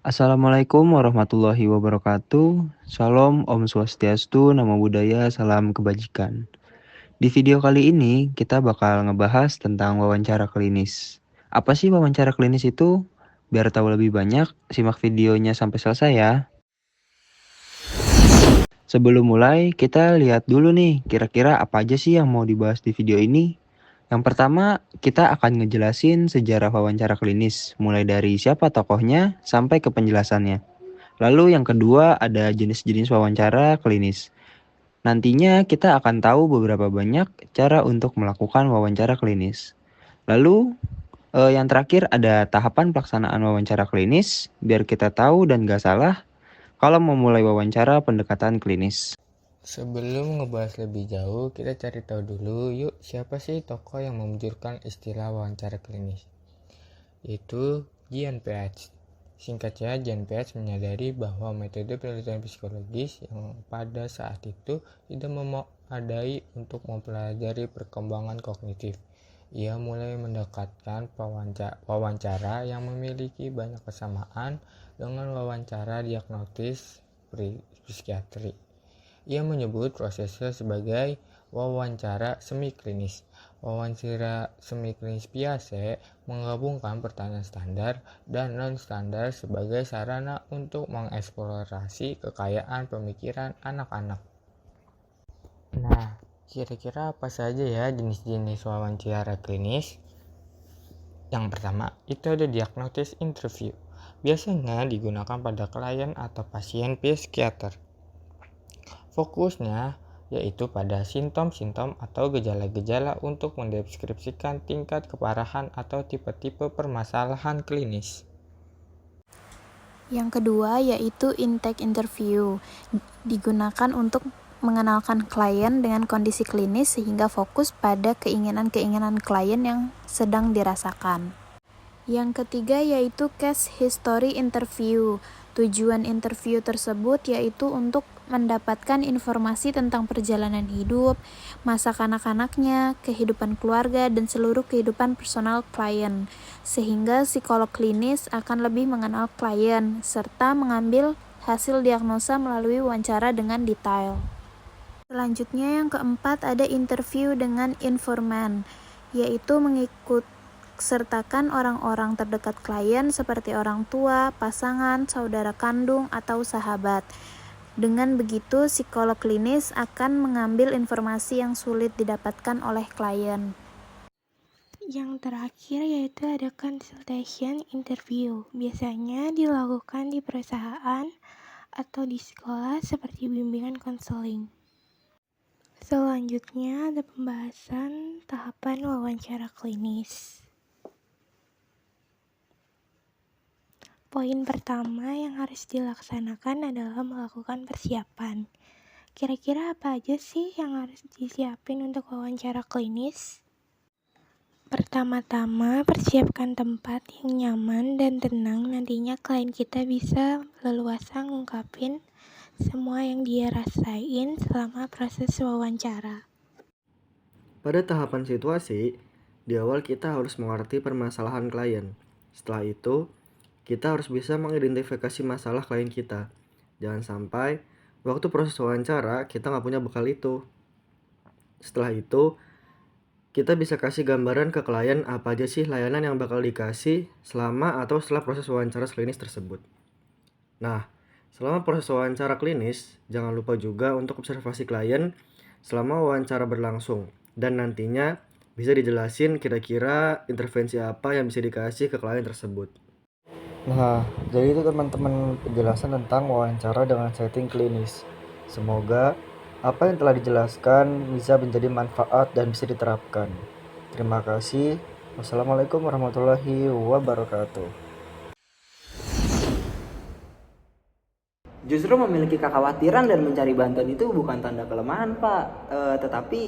Assalamualaikum warahmatullahi wabarakatuh. Salam, Om Swastiastu, Namo Buddhaya, Salam Kebajikan. Di video kali ini kita bakal ngebahas tentang wawancara klinis. Apa sih wawancara klinis itu? Biar tahu lebih banyak, simak videonya sampai selesai ya. Sebelum mulai, kita lihat dulu nih, kira-kira apa aja sih yang mau dibahas di video ini. Yang pertama, kita akan ngejelasin sejarah wawancara klinis, mulai dari siapa tokohnya sampai ke penjelasannya. Lalu yang kedua ada jenis-jenis wawancara klinis. Nantinya kita akan tahu beberapa banyak cara untuk melakukan wawancara klinis. Lalu yang terakhir ada tahapan pelaksanaan wawancara klinis biar kita tahu dan gak salah kalau mau mulai wawancara pendekatan klinis. Sebelum ngebahas lebih jauh, kita cari tahu dulu yuk siapa sih tokoh yang memunculkan istilah wawancara klinis. Yaitu Jean Piaget. Singkatnya, Jean Piaget menyadari bahwa metode penelitian psikologis yang pada saat itu tidak memadai untuk mempelajari perkembangan kognitif. Ia mulai mendekatkan wawancara yang memiliki banyak kesamaan dengan wawancara diagnostis psikiatri. Ia menyebut prosesnya sebagai wawancara semi klinis. Wawancara semi klinis biasa menggabungkan pertanyaan standar dan non-standar sebagai sarana untuk mengeksplorasi kekayaan pemikiran anak-anak. Nah, kira-kira apa saja ya jenis-jenis wawancara klinis? Yang pertama, itu ada diagnostic interview. Biasanya digunakan pada klien atau pasien psikiater. Fokusnya yaitu pada simptom-simptom atau gejala-gejala untuk mendeskripsikan tingkat keparahan atau tipe-tipe permasalahan klinis. Yang kedua yaitu intake interview, digunakan untuk mengenalkan klien dengan kondisi klinis sehingga fokus pada keinginan-keinginan klien yang sedang dirasakan. Yang ketiga yaitu case history interview. Tujuan interview tersebut yaitu untuk mendapatkan informasi tentang perjalanan hidup, masa kanak-kanaknya, kehidupan keluarga, dan seluruh kehidupan personal klien, sehingga psikolog klinis akan lebih mengenal klien, serta mengambil hasil diagnosa melalui wawancara dengan detail. Selanjutnya yang keempat ada interview dengan informan, yaitu sertakan orang-orang terdekat klien seperti orang tua, pasangan, saudara kandung, atau sahabat. Dengan begitu, psikolog klinis akan mengambil informasi yang sulit didapatkan oleh klien. Yang terakhir yaitu ada consultation interview. Biasanya dilakukan di perusahaan atau di sekolah seperti bimbingan konseling. Selanjutnya ada pembahasan tahapan wawancara klinis. Poin pertama yang harus dilaksanakan adalah melakukan persiapan. Kira-kira apa aja sih yang harus disiapin untuk wawancara klinis? Pertama-tama, persiapkan tempat yang nyaman dan tenang. Nantinya klien kita bisa leluasa ngungkapin semua yang dia rasain selama proses wawancara. Pada tahapan situasi, di awal kita harus mengerti permasalahan klien. Setelah itu, kita harus bisa mengidentifikasi masalah klien kita. Jangan sampai waktu proses wawancara kita nggak punya bekal itu. Setelah itu, kita bisa kasih gambaran ke klien apa aja sih layanan yang bakal dikasih selama atau setelah proses wawancara klinis tersebut. Nah, selama proses wawancara klinis, jangan lupa juga untuk observasi klien selama wawancara berlangsung. Dan nantinya bisa dijelasin kira-kira intervensi apa yang bisa dikasih ke klien tersebut. Nah, jadi itu teman-teman penjelasan tentang wawancara dengan setting klinis. Semoga apa yang telah dijelaskan bisa menjadi manfaat dan bisa diterapkan. Terima kasih. Wassalamualaikum warahmatullahi wabarakatuh. Justru memiliki kekhawatiran dan mencari bantuan itu bukan tanda kelemahan, Pak. Tetapi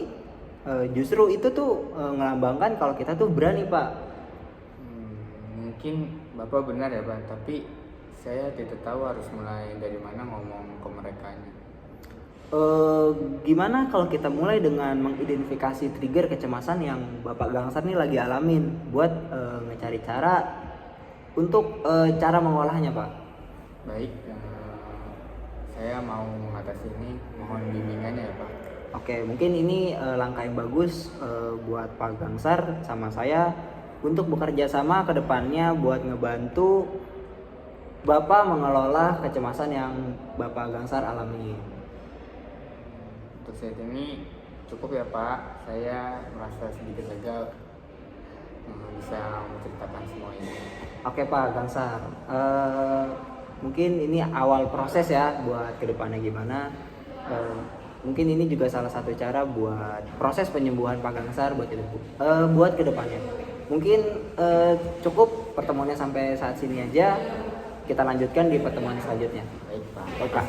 justru itu tuh ngelambangkan kalau kita tuh berani, Pak. Mungkin Bapak benar ya Pak, tapi saya tidak tahu harus mulai dari mana ngomong ke mereka. Gimana kalau kita mulai dengan mengidentifikasi trigger kecemasan yang Bapak Gangsar nih lagi alamin buat ngecari cara untuk cara mengolahnya, Pak? Baik, saya mau mengatasi ini, mohon bimbingannya ya Pak. Oke, mungkin ini langkah yang bagus buat Pak Gangsar sama saya untuk bekerja sama ke depannya buat ngebantu Bapak mengelola kecemasan yang Bapak Gangsar alami. Untuk saat ini cukup ya Pak, saya merasa sedikit lega bisa menceritakan semua ini. Oke Pak Gangsar, mungkin ini awal proses ya buat kedepannya gimana. Mungkin ini juga salah satu cara buat proses penyembuhan Pak Gangsar buat kedepannya. Mungkin cukup pertemuannya sampai saat sini aja. Kita lanjutkan di pertemuan selanjutnya. Baik Pak. Baik Pak.